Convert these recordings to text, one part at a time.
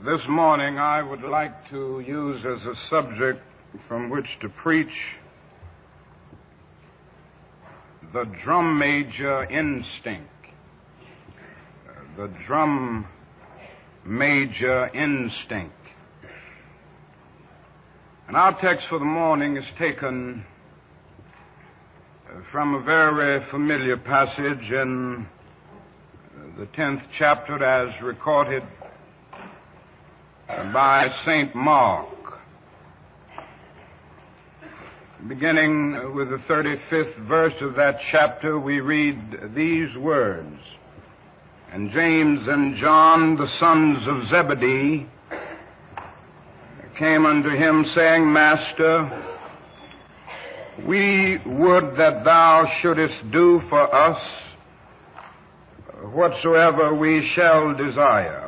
This morning I would like to use as a subject from which to preach the drum major instinct. The drum major instinct. And our text for the morning is taken from a very familiar passage in the 10th chapter as recorded by St. Mark. Beginning with the 35th verse of that chapter, we read these words. And James and John, the sons of Zebedee, came unto him, saying, Master, we would that thou shouldest do for us whatsoever we shall desire.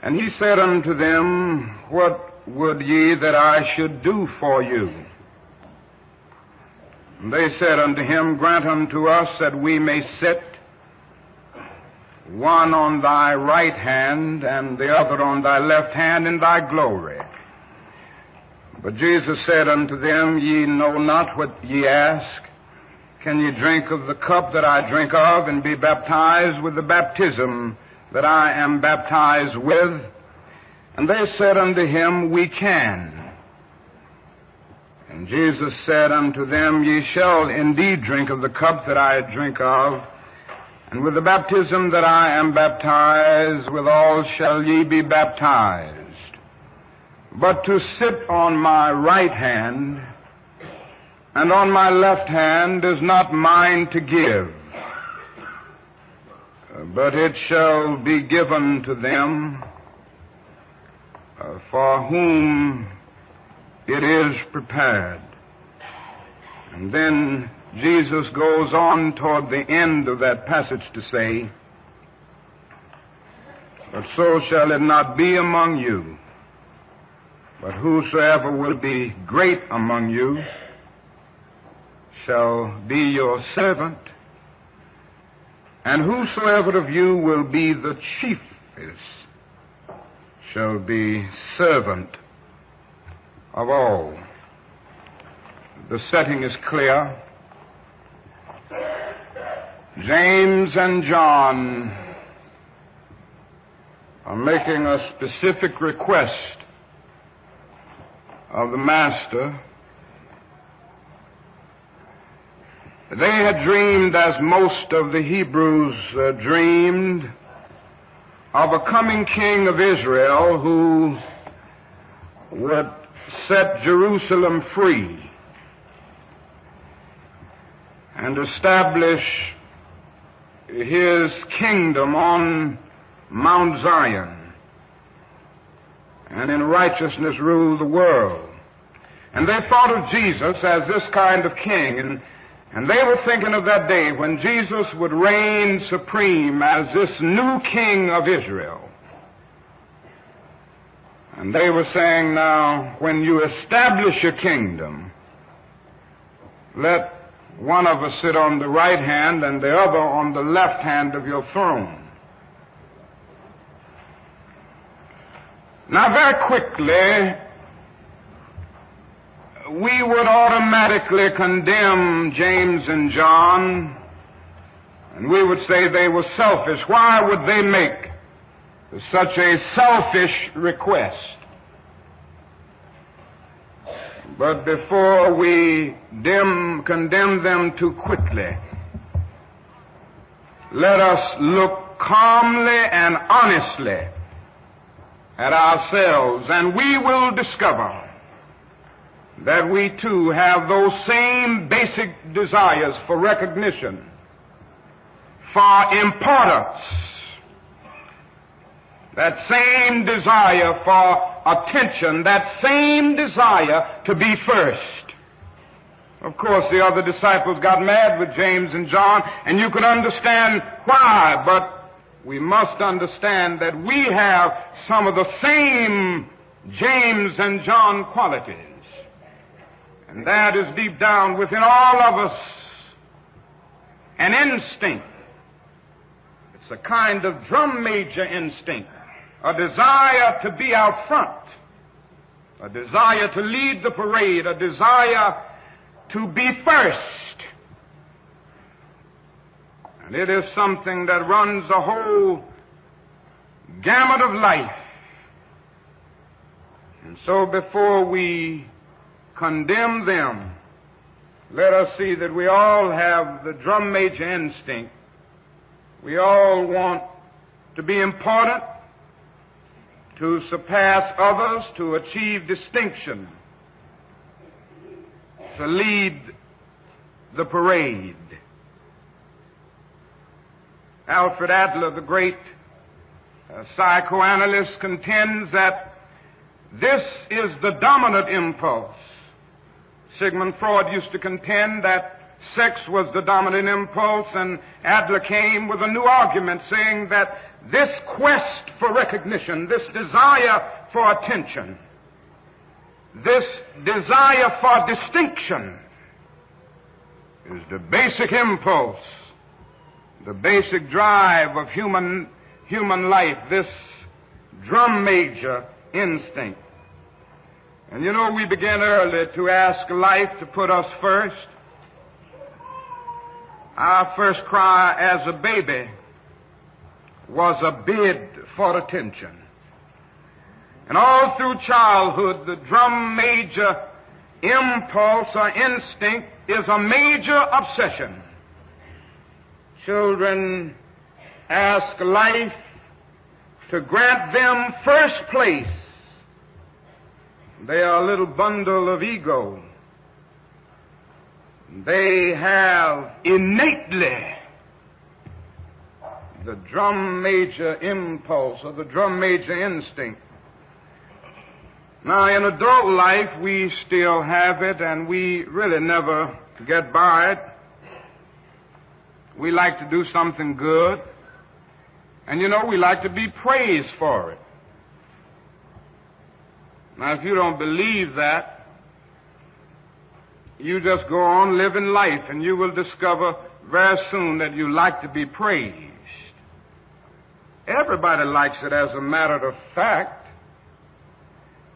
And he said unto them, What would ye that I should do for you? And they said unto him, Grant unto us that we may sit, one on thy right hand and the other on thy left hand in thy glory. But Jesus said unto them, Ye know not what ye ask. Can ye drink of the cup that I drink of, and be baptized with the baptism that I am baptized with? And they said unto him, We can. And Jesus said unto them, Ye shall indeed drink of the cup that I drink of, and with the baptism that I am baptized withal shall ye be baptized. But to sit on my right hand and on my left hand is not mine to give, but it shall be given to them for whom it is prepared. And then Jesus goes on toward the end of that passage to say, But so shall it not be among you, but whosoever will be great among you shall be your servant, and whosoever of you will be the chiefest shall be servant of all. The setting is clear. James and John are making a specific request of the Master. They had dreamed, as most of the Hebrews dreamed, of a coming king of Israel who would set Jerusalem free and establish his kingdom on Mount Zion and in righteousness rule the world. And they thought of Jesus as this kind of king, and they were thinking of that day when Jesus would reign supreme as this new king of Israel. And they were saying, now, when you establish your kingdom, let one of us sit on the right hand and the other on the left hand of your throne. Now, very quickly, we would automatically condemn James and John, and we would say they were selfish. Why would they make such a selfish request? But before we condemn them too quickly, let us look calmly and honestly at ourselves, and we will discover that we too have those same basic desires for recognition, for importance, that same desire for attention, that same desire to be first. Of course, the other disciples got mad with James and John, and you can understand why, but we must understand that we have some of the same James and John qualities. And that is deep down within all of us an instinct. It's a kind of drum major instinct, a desire to be out front, a desire to lead the parade, a desire to be first. And it is something that runs the whole gamut of life. And so before we condemn them, let us see that we all have the drum major instinct. We all want to be important, to surpass others, to achieve distinction, to lead the parade. Alfred Adler, the great psychoanalyst, contends that this is the dominant impulse. Sigmund Freud used to contend that sex was the dominant impulse, and Adler came with a new argument saying that this quest for recognition, this desire for attention, this desire for distinction is the basic impulse, the basic drive of human life, this drum major instinct. And you know, we began early to ask life to put us first. Our first cry as a baby was a bid for attention. And all through childhood, the drum major impulse or instinct is a major obsession. Children ask life to grant them first place. They are a little bundle of ego. They have innately the drum major impulse or the drum major instinct. Now, in adult life, we still have it, and we really never get by it. We like to do something good, and you know, we like to be praised for it. Now, if you don't believe that, you just go on living life, and you will discover very soon that you like to be praised. Everybody likes it, as a matter of fact.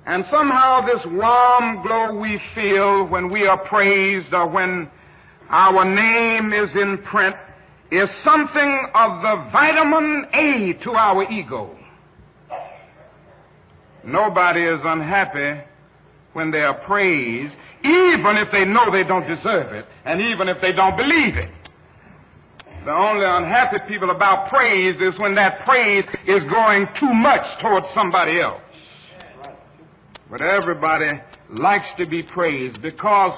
And somehow this warm glow we feel when we are praised or when our name is in print is something of the vitamin A to our ego. Nobody is unhappy when they are praised, even if they know they don't deserve it, and even if they don't believe it. The only unhappy people about praise is when that praise is going too much towards somebody else. But everybody likes to be praised because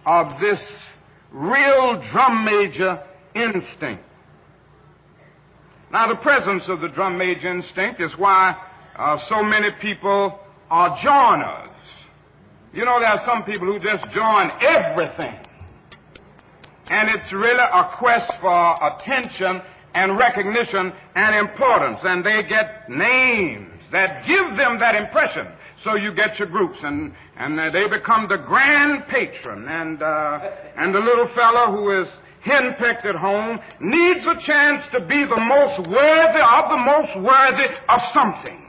of this real drum major instinct. Now, the presence of the drum major instinct is why so many people are joiners. You know, there are some people who just join everything. And it's really a quest for attention and recognition and importance. And they get names that give them that impression. So you get your groups, and they become the grand patron. And the little fellow who is henpecked at home needs a chance to be the most worthy of the most worthy of something.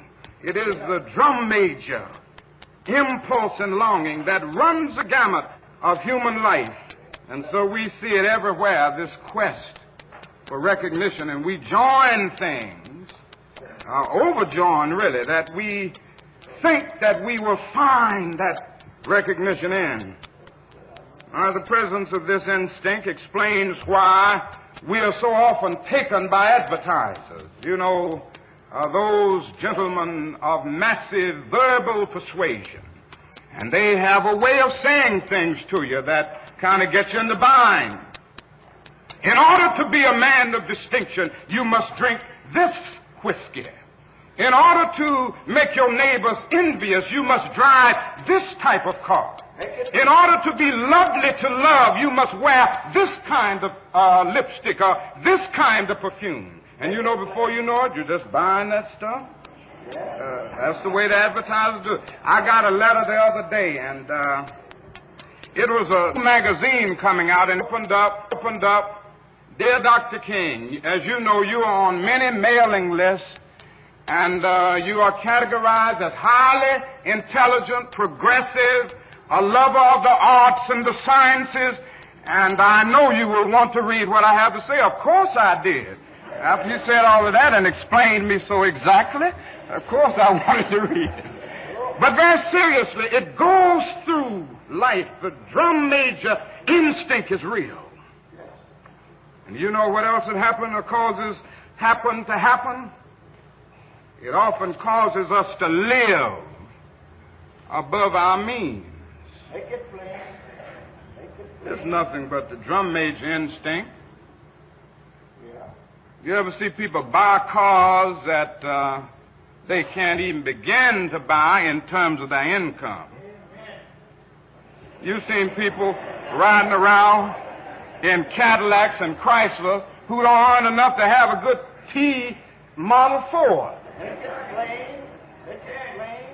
It is the drum major impulse and longing that runs the gamut of human life. And so we see it everywhere, this quest for recognition, and we join things, overjoin really, that we think that we will find that recognition in. The presence of this instinct explains why we are so often taken by advertisers. You know, those gentlemen of massive verbal persuasion. And they have a way of saying things to you that kind of gets you in the bind. In order to be a man of distinction, you must drink this whiskey. In order to make your neighbors envious, you must drive this type of car. In order to be lovely to love, you must wear this kind of lipstick or this kind of perfume. And you know, before you know it, you're just buying that stuff. That's the way the advertisers do it. I got a letter the other day, and it was a magazine coming out, and opened up, Dear Dr. King, as you know, you are on many mailing lists, and you are categorized as highly intelligent, progressive, a lover of the arts and the sciences, and I know you will want to read what I have to say. Of course I did. After you said all of that and explained me so exactly, of course I wanted to read it. But very seriously, it goes through life. The drum major instinct is real. And you know what else had happened or causes happen to happen? It often causes us to live above our means. Make it plain. It's nothing but the drum major instinct. Yeah. You ever see people buy cars that they can't even begin to buy in terms of their income? You've seen people riding around in Cadillacs and Chryslers who don't earn enough to have a good T Model Ford. Make it plain. Make it plain.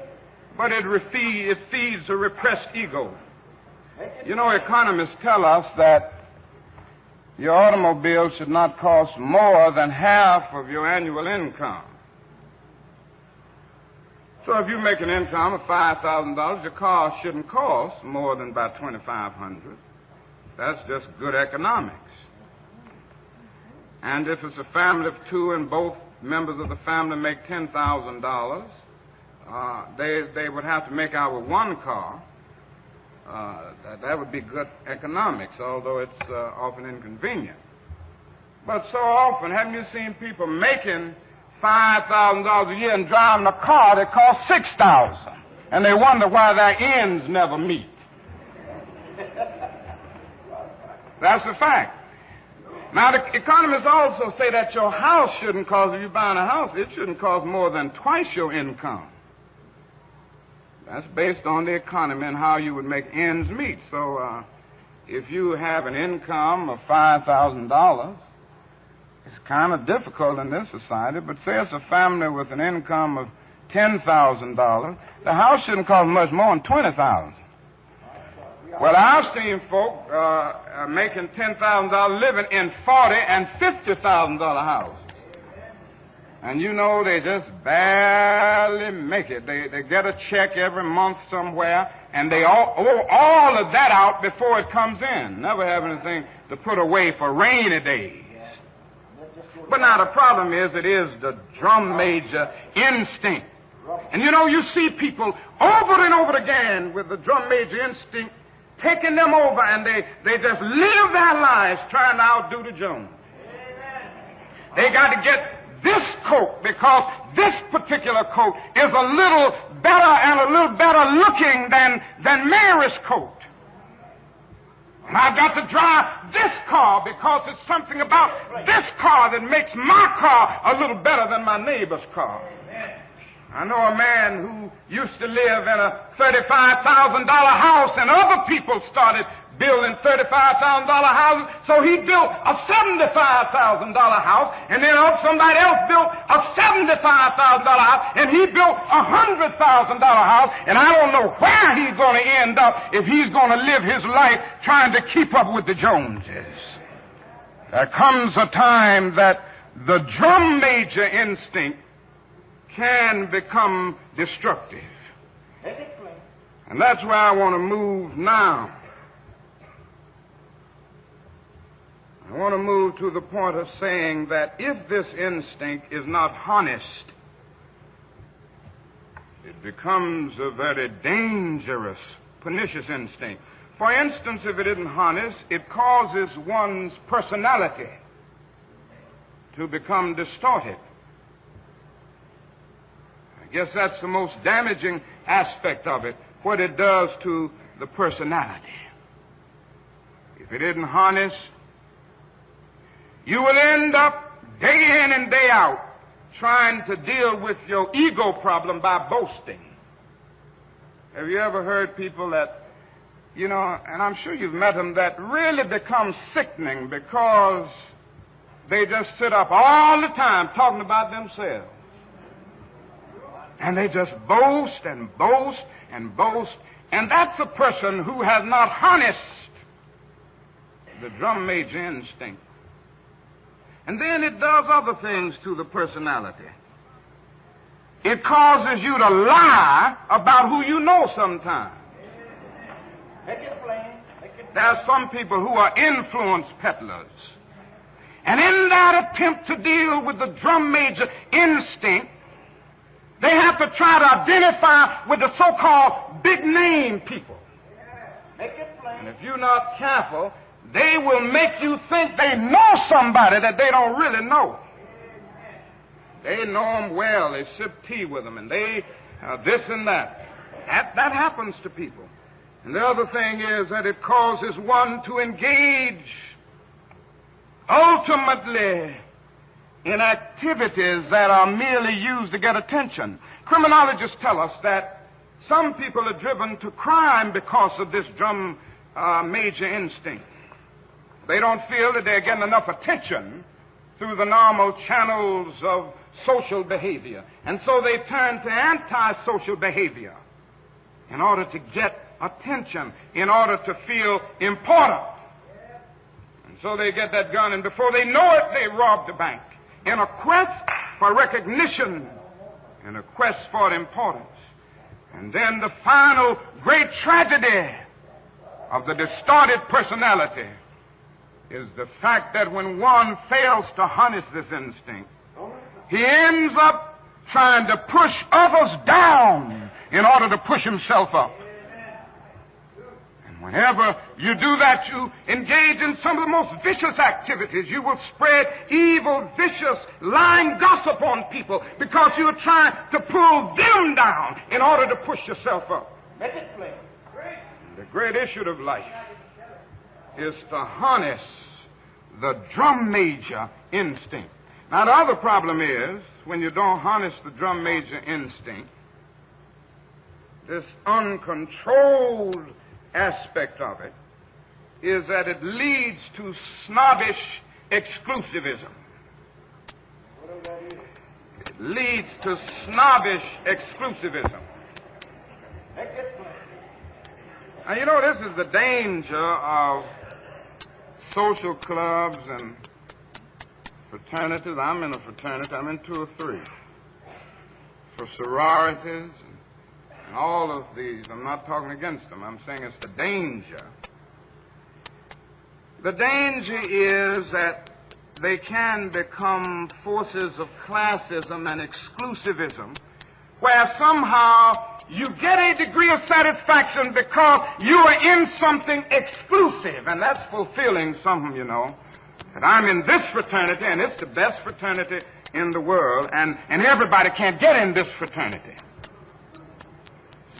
But it feeds a repressed ego. You know, economists tell us that your automobile should not cost more than half of your annual income. So if you make an income of $5,000, your car shouldn't cost more than about $2,500. That's just good economics. And if it's a family of two and both members of the family make $10,000, they would have to make out with one car. That would be good economics, although it's often inconvenient. But so often, haven't you seen people making $5,000 a year and driving a car that costs $6,000, and they wonder why their ends never meet? That's a fact. Now, the economists also say that your house shouldn't cost, if you're buying a house, it shouldn't cost more than twice your income. That's based on the economy and how you would make ends meet. So if you have an income of $5,000, it's kind of difficult in this society, but say it's a family with an income of $10,000, the house shouldn't cost much more than $20,000. Well, I've seen folk making $10,000 living in $40,000 and $50,000 houses. And you know, they just barely make it. They get a check every month somewhere, and they owe all of that out before it comes in. Never have anything to put away for rainy days. But now the problem is, it is the drum major instinct. And you know, you see people over and over again with the drum major instinct taking them over, and they just live their lives trying to outdo the Jones. They got to get this coat because this particular coat is a little better and a little better looking than Mary's coat. And I've got to drive this car because it's something about this car that makes my car a little better than my neighbor's car. I know a man who used to live in a $35,000 house, and other people started building $35,000 houses, so he built a $75,000 house, and then somebody else built a $75,000 house, and he built a $100,000 house, and I don't know where he's going to end up if he's going to live his life trying to keep up with the Joneses. There comes a time that the drum major instinct can become destructive. And that's where I want to move now. I want to move to the point of saying that if this instinct is not harnessed, it becomes a very dangerous, pernicious instinct. For instance, if it isn't harnessed, it causes one's personality to become distorted. I guess that's the most damaging aspect of it, what it does to the personality. If it isn't harnessed, you will end up day in and day out trying to deal with your ego problem by boasting. Have you ever heard people that, you know, and I'm sure you've met them, that really become sickening because they just sit up all the time talking about themselves. And they just boast and boast and boast. And that's a person who has not harnessed the drum major instinct. And then it does other things to the personality. It causes you to lie about who you know sometimes. Make it plain. Make it There are some people who are influence peddlers. And in that attempt to deal with the drum major instinct, they have to try to identify with the so-called big-name people. Make it plain. And if you're not careful, they will make you think they know somebody that they don't really know. They know them well. They sip tea with them, and they this and that. That happens to people. And the other thing is that it causes one to engage ultimately in activities that are merely used to get attention. Criminologists tell us that some people are driven to crime because of this drum major instinct. They don't feel that they're getting enough attention through the normal channels of social behavior. And so they turn to antisocial behavior in order to get attention, in order to feel important. And so they get that gun, and before they know it, they rob the bank in a quest for recognition, in a quest for importance. And then the final great tragedy of the distorted personality is the fact that when one fails to harness this instinct, he ends up trying to push others down in order to push himself up. And whenever you do that, you engage in some of the most vicious activities. You will spread evil, vicious, lying gossip on people because you're trying to pull them down in order to push yourself up. Make it plain. The great issue of life is to harness the drum major instinct. Now, the other problem is, when you don't harness the drum major instinct, this uncontrolled aspect of it is that it leads to snobbish exclusivism. It leads to snobbish exclusivism. Make it plain. Now, you know, this is the danger of social clubs and fraternities. I'm in a fraternity. I'm in 2 or 3. For sororities and all of these. I'm not talking against them. I'm saying it's the danger. The danger is that they can become forces of classism and exclusivism, where somehow you get a degree of satisfaction because you are in something exclusive, and that's fulfilling something, you know. That I'm in this fraternity, and it's the best fraternity in the world, and everybody can't get in this fraternity.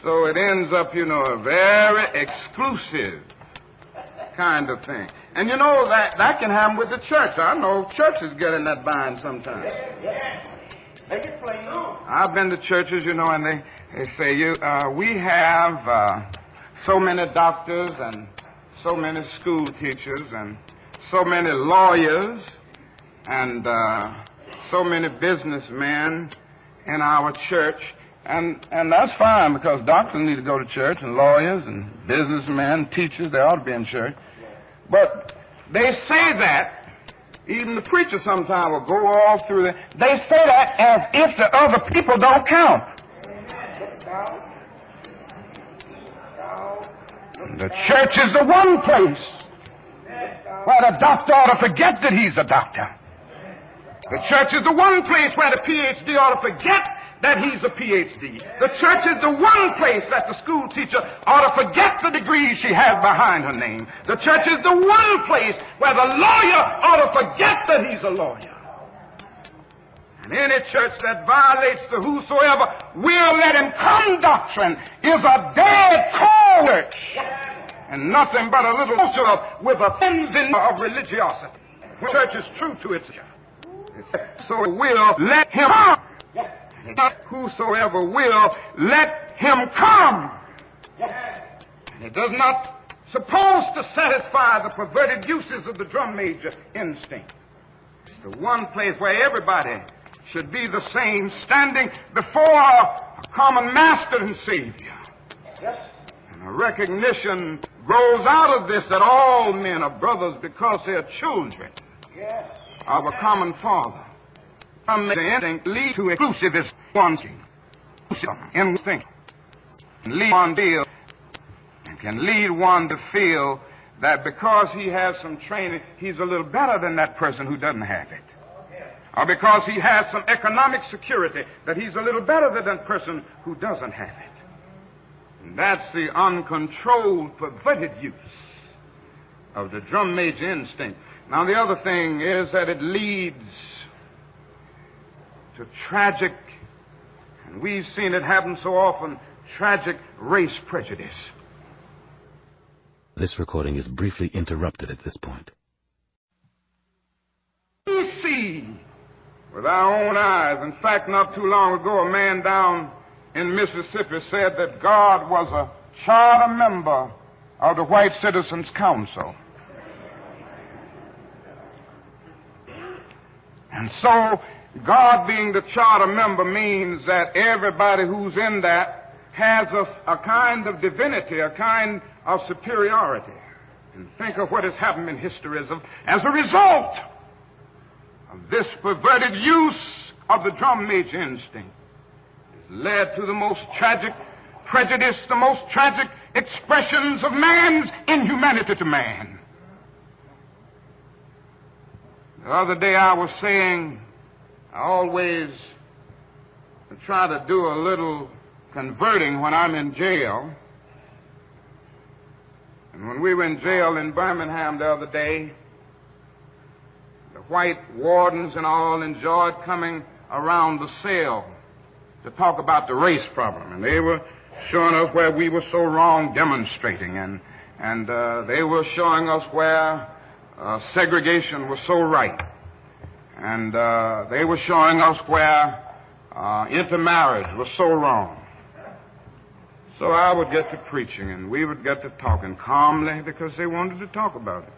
So it ends up, you know, a very exclusive kind of thing. And you know, that can happen with the church. I know churches get in that bind sometimes. Make it plain. I've been to churches, you know, and they say, we have so many doctors and so many school teachers and so many lawyers and so many businessmen in our church. And that's fine, because doctors need to go to church, and lawyers and businessmen, teachers, they ought to be in church. But they say that, even the preacher sometimes will go all through that. They say that as if the other people don't count. The church is the one place where the doctor ought to forget that he's a doctor. The church is the one place where the PhD ought to forget that he's a PhD. The church is the one place that the school teacher ought to forget the degree she has behind her name. The church is the one place where the lawyer ought to forget that he's a lawyer. And any church that violates the whosoever will let him come doctrine is a dead cold church, and nothing but a little social with a thin veneer of religiosity. The church is true to its so it will let him come. Not whosoever will let him come. And it does not suppose to satisfy the perverted uses of the drum major instinct. It's the one place where everybody should be the same, standing before a common master and savior. And a recognition grows out of this that all men are brothers because they are children of a common father. The instinct leads to exclusivism. instinct lead one feel and can lead one to feel that because he has some training, he's a little better than that person who doesn't have it. Or because he has some economic security, that he's a little better than that person who doesn't have it. And that's the uncontrolled, perverted use of the drum major instinct. Now, the other thing is that it leads to tragic, and we've seen it happen so often, tragic race prejudice. This recording is briefly interrupted at this point. We see with our own eyes. In fact, not too long ago, a man down in Mississippi said that God was a charter member of the White Citizens Council. And so, God being the charter member means that everybody who's in that has a kind of divinity, a kind of superiority. And think of what has happened in history as a result of this perverted use of the drum major instinct. It's led to the most tragic prejudice, the most tragic expressions of man's inhumanity to man. The other day I was saying, I always try to do a little converting when I'm in jail. And when we were in jail in Birmingham the other day, the white wardens and all enjoyed coming around the cell to talk about the race problem. And they were showing us where we were so wrong demonstrating. And they were showing us where segregation was so right. And they were showing us where intermarriage was so wrong. So I would get to preaching, and we would get to talking calmly because they wanted to talk about it.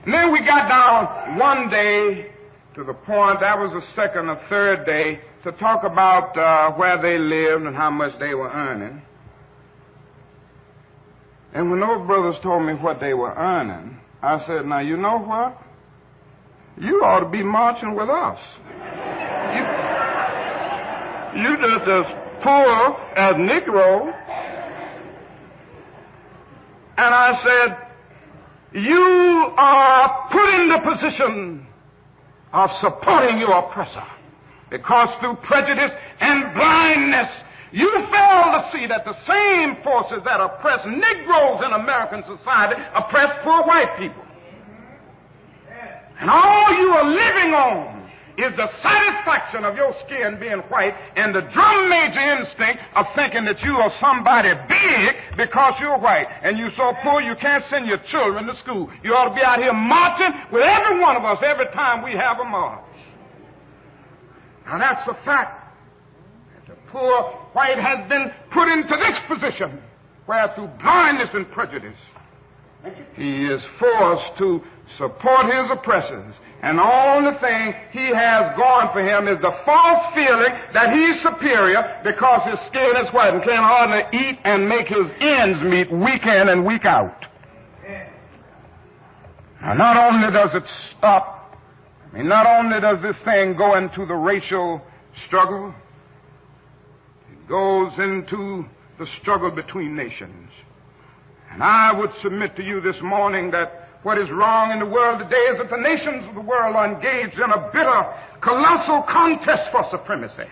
And then we got down one day to the point, that was the second or third day, to talk about where they lived and how much they were earning. And when those brothers told me what they were earning, I said, now, you know what? You ought to be marching with us. You just as poor as Negro. And I said, you are put in the position of supporting your oppressor, because through prejudice and blindness you fail to see that the same forces that oppress Negroes in American society oppress poor white people. And all you are living on is the satisfaction of your skin being white and the drum major instinct of thinking that you are somebody big because you're white. And you're so poor you can't send your children to school. You ought to be out here marching with every one of us every time we have a march. Now that's a fact. The poor white has been put into this position where through blindness and prejudice he is forced to support his oppressors. And the only thing he has going for him is the false feeling that he's superior because his skin is white and can hardly eat and make his ends meet week in and week out. Now, not only does it stop, not only does this thing go into the racial struggle, it goes into the struggle between nations. And I would submit to you this morning that what is wrong in the world today is that the nations of the world are engaged in a bitter, colossal contest for supremacy.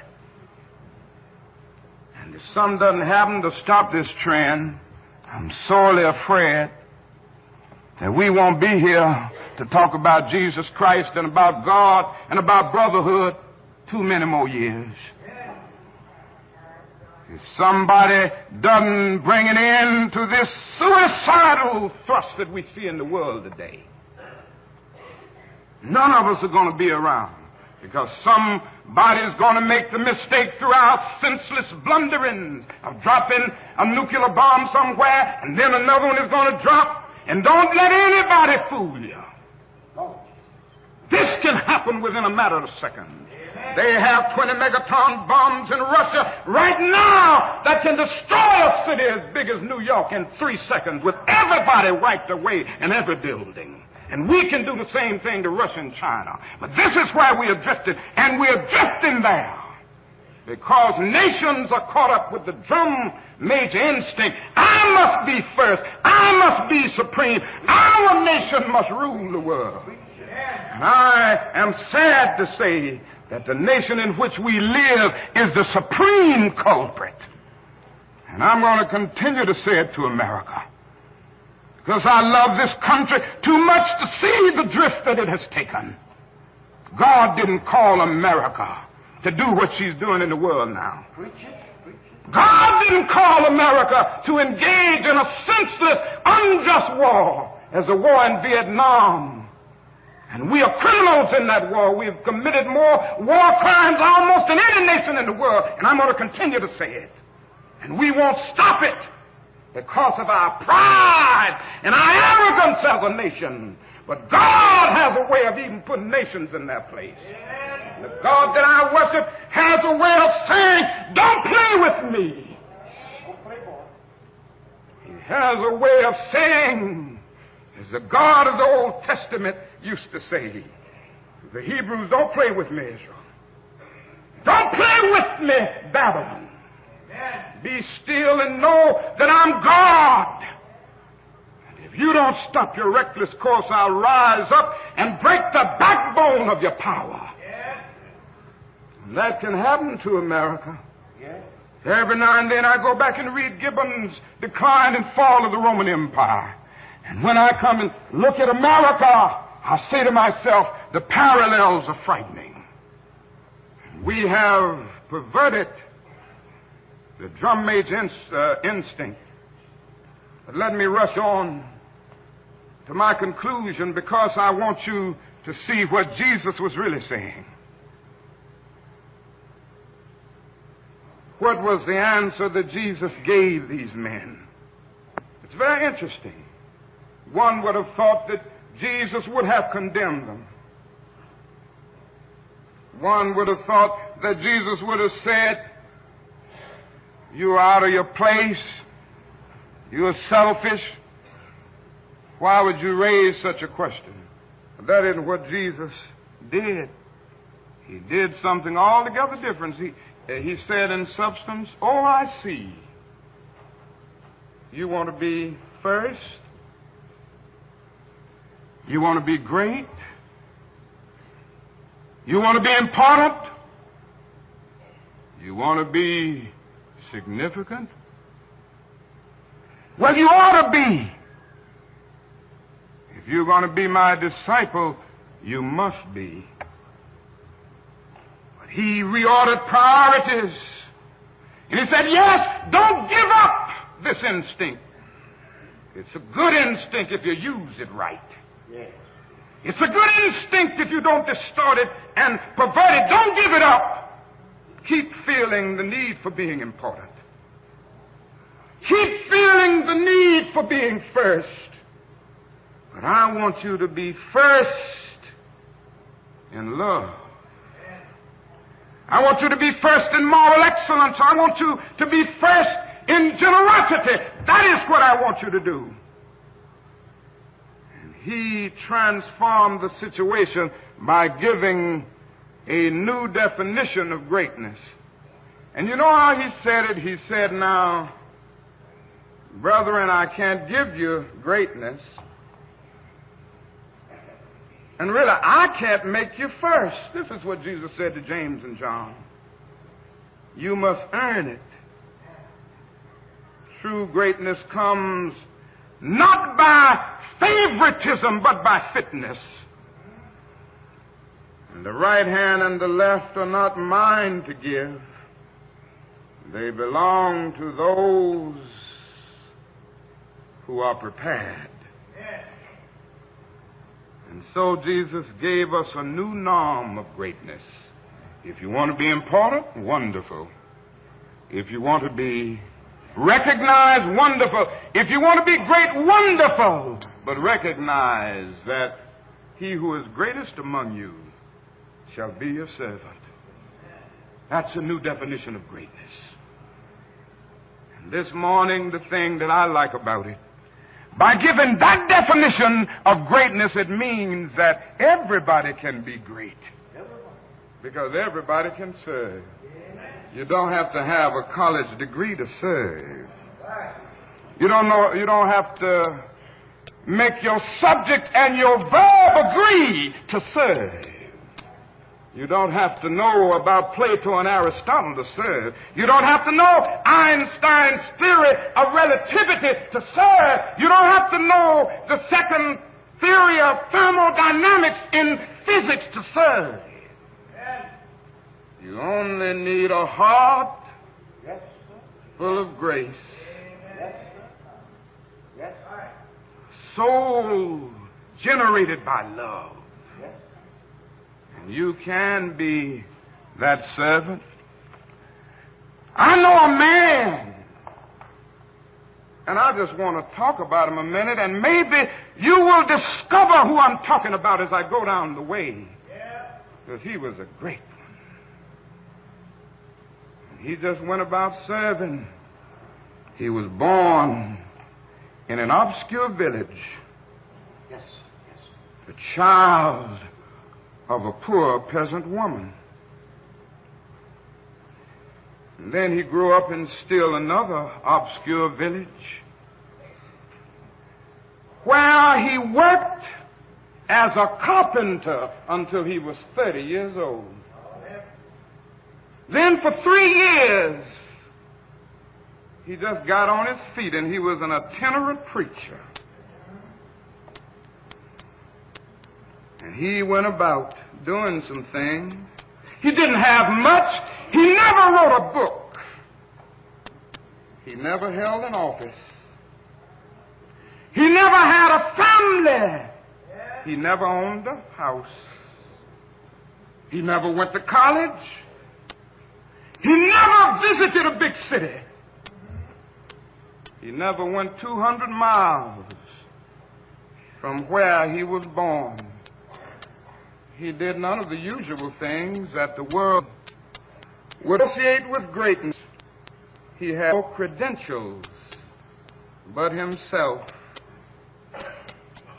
And if something doesn't happen to stop this trend, I'm sorely afraid that we won't be here to talk about Jesus Christ and about God and about brotherhood too many more years. If somebody doesn't bring an end to this suicidal thrust that we see in the world today, none of us are going to be around, because somebody's going to make the mistake through our senseless blunderings of dropping a nuclear bomb somewhere, and then another one is going to drop, and don't let anybody fool you. This can happen within a matter of seconds. They have 20 megaton bombs in Russia right now that can destroy a city as big as New York in 3 seconds with everybody wiped away in every building. And we can do the same thing to Russia and China. But this is where we are drifting, and we are drifting there Because nations are caught up with the drum major instinct. I must be first. I must be supreme. Our nation must rule the world. And I am sad to say that the nation in which we live is the supreme culprit. And I'm going to continue to say it to America. Because I love this country too much to see the drift that it has taken. God didn't call America to do what she's doing in the world now. God didn't call America to engage in a senseless, unjust war as the war in Vietnam. And we are criminals in that war. We have committed more war crimes almost than any nation in the world. And I'm going to continue to say it. And we won't stop it because of our pride and our arrogance as a nation. But God has a way of even putting nations in their place. The God that I worship has a way of saying, don't play with me. He has a way of saying, as the God of the Old Testament used to say, the Hebrews, don't play with me, Israel. Don't play with me, Babylon. Be still and know that I'm God. And if you don't stop your reckless course, I'll rise up and break the backbone of your power. And that can happen to America. Every now and then I go back and read Gibbon's Decline and Fall of the Roman Empire. And when I come and look at America, I say to myself, the parallels are frightening. We have perverted the drum major instinct. But let me rush on to my conclusion because I want you to see what Jesus was really saying. What was the answer that Jesus gave these men? It's very interesting. One would have thought that Jesus would have condemned them. One would have thought that Jesus would have said, you're out of your place. You're selfish. Why would you raise such a question? But that isn't what Jesus did. He did something altogether different. He said in substance, oh, I see. You want to be first? You want to be great? You want to be important? You want to be significant? Well, you ought to be. If you're going to be my disciple, you must be. But he reordered priorities. And he said, yes, don't give up this instinct. It's a good instinct if you use it right. Yes. It's a good instinct if you don't distort it and pervert it. Don't give it up. Keep feeling the need for being important. Keep feeling the need for being first. But I want you to be first in love. I want you to be first in moral excellence. I want you to be first in generosity. That is what I want you to do. And he transformed the situation by giving a new definition of greatness. And you know how he said it? He said, now, brethren, I can't give you greatness. And really, I can't make you first. This is what Jesus said to James and John. You must earn it. True greatness comes not by favoritism, but by fitness. And the right hand and the left are not mine to give. They belong to those who are prepared. And so Jesus gave us a new norm of greatness. If you want to be important, wonderful. If you want to be recognized, wonderful. If you want to be great, wonderful. But recognize that he who is greatest among you shall be your servant. That's a new definition of greatness. And this morning, the thing that I like about it, by giving that definition of greatness, it means that everybody can be great. Because everybody can serve. You don't have to have a college degree to serve. You don't have to make your subject and your verb agree to serve. You don't have to know about Plato and Aristotle to serve. You don't have to know Einstein's theory of relativity to serve. You don't have to know the second theory of thermodynamics in physics to serve. You only need a heart full of grace. Soul generated by love. And you can be that servant. I know a man, and I just want to talk about him a minute, and maybe you will discover who I'm talking about as I go down the way. Because he was a great one. He just went about serving. He was born in an obscure village. The child of a poor peasant woman. And then he grew up in still another obscure village where he worked as a carpenter until he was 30 years old. Then for 3 years, he just got on his feet and he was an itinerant preacher. And he went about doing some things. He didn't have much. He never wrote a book. He never held an office. He never had a family. He never owned a house. He never went to college. He never visited a big city. He never went 200 miles from where he was born. He did none of the usual things that the world would associate with greatness. He had no credentials but himself.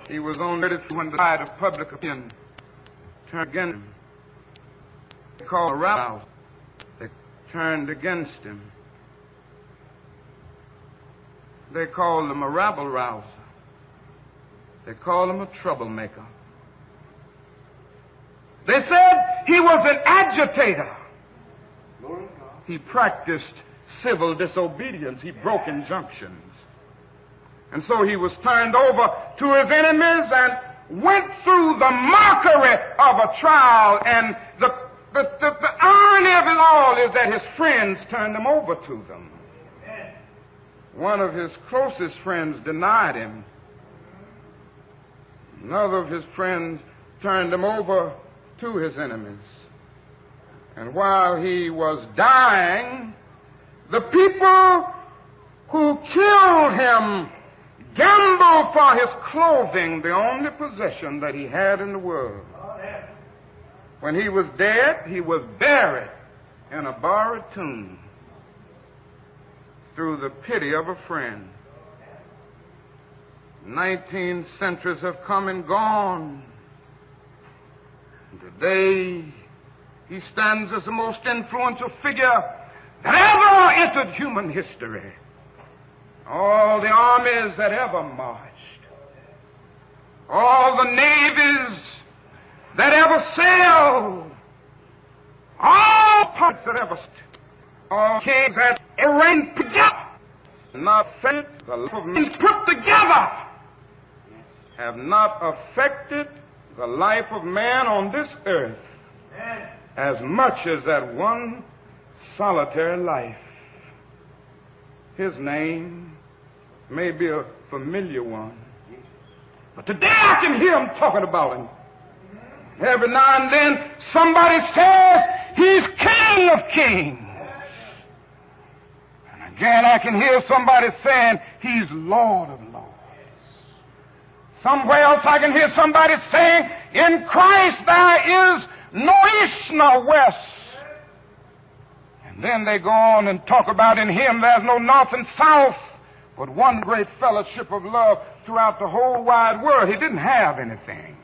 He was only when the tide of public opinion turned against him. They called him a rabble. They turned against him. They called him a rabble rouser. They called him a troublemaker. They said he was an agitator. He practiced civil disobedience. He broke injunctions. And so he was turned over to his enemies and went through the mockery of a trial. And the irony of it all is that his friends turned him over to them. One of his closest friends denied him. Another of his friends turned him over to his enemies. And while he was dying, the people who killed him gambled for his clothing, the only possession that he had in the world. When he was dead, he was buried in a borrowed tomb through the pity of a friend. 19 centuries have come and gone. Today, he stands as the most influential figure that ever entered human history. All the armies that ever marched, all the navies that ever sailed, all parts that ever stood, all kings that ever reigned together, not affected the life of men put together, have not affected the life of man on this earth as much as that one solitary life. His name may be a familiar one, but today I can hear him talking about him. Every now and then somebody says he's King of Kings. And again I can hear somebody saying he's Lord of Lords. Somewhere else I can hear somebody saying, in Christ there is no east nor west. And then they go on and talk about in him there's no north and south, but one great fellowship of love throughout the whole wide world. He didn't have anything.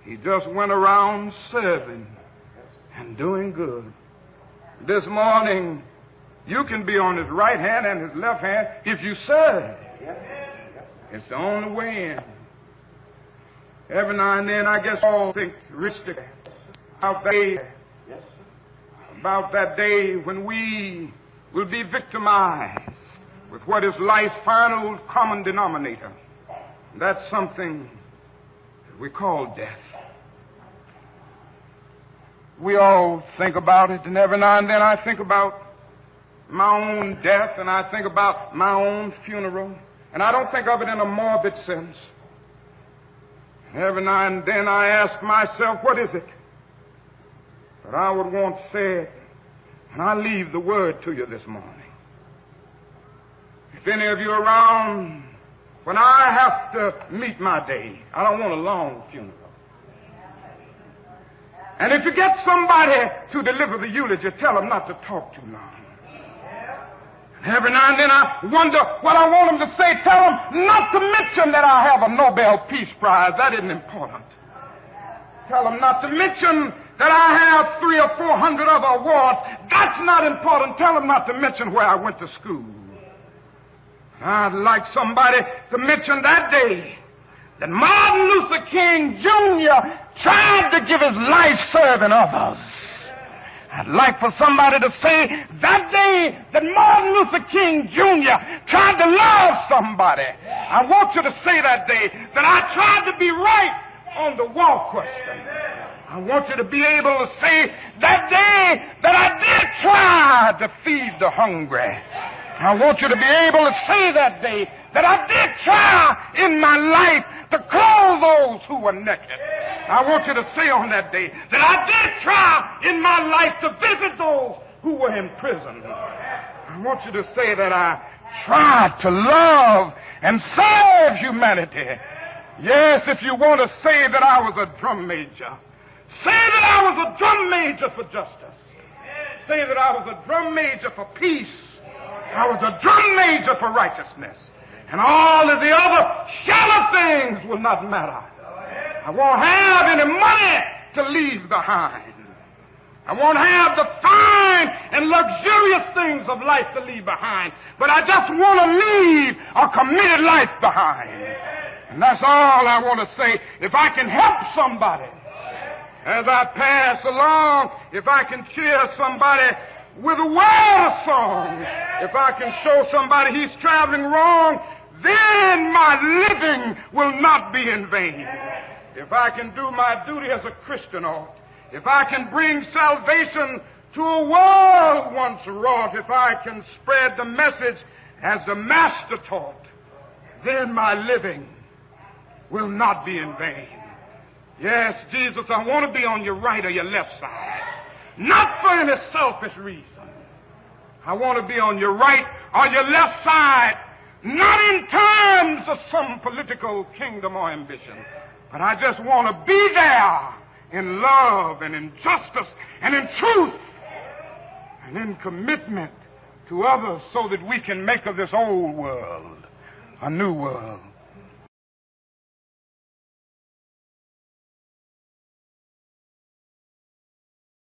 He just went around serving and doing good. This morning, you can be on his right hand and his left hand if you serve. It's the only way in. Every now and then, I guess all think richly about that day when we will be victimized with what is life's final common denominator. That's something that we call death. We all think about it, and every now and then I think about my own death, and I think about my own funeral, and I don't think of it in a morbid sense. And every now and then I ask myself, what is it that I would want said? And I leave the word to you this morning. If any of you are around when I have to meet my day, I don't want a long funeral. And if you get somebody to deliver the eulogy, tell them not to talk too long. Every now and then I wonder what I want them to say. Tell them not to mention that I have a Nobel Peace Prize. That isn't important. Tell them not to mention that I have 300 or 400 other awards. That's not important. Tell them not to mention where I went to school. I'd like somebody to mention that day that Martin Luther King Jr. tried to give his life serving others. I'd like for somebody to say that day that Martin Luther King Jr. tried to love somebody. I want you to say that day that I tried to be right on the war question. I want you to be able to say that day that I did try to feed the hungry. I want you to be able to say that day that I did try in my life to clothe those who were naked. I want you to say on that day that I did try in my life to visit those who were in prison. I want you to say that I tried to love and serve humanity. Yes, if you want to say that I was a drum major, say that I was a drum major for justice. Say that I was a drum major for peace. I was a drum major for righteousness. And all of the other shallow things will not matter. I won't have any money to leave behind. I won't have the fine and luxurious things of life to leave behind. But I just want to leave a committed life behind. And that's all I want to say. If I can help somebody as I pass along, if I can cheer somebody with a word of song, if I can show somebody he's traveling wrong, then my living will not be in vain. If I can do my duty as a Christian ought, if I can bring salvation to a world once wrought, if I can spread the message as the Master taught, then my living will not be in vain. Yes, Jesus, I want to be on your right or your left side. Not for any selfish reason. I want to be on your right or your left side, not in terms of some political kingdom or ambition, but I just want to be there in love and in justice and in truth and in commitment to others so that we can make of this old world a new world.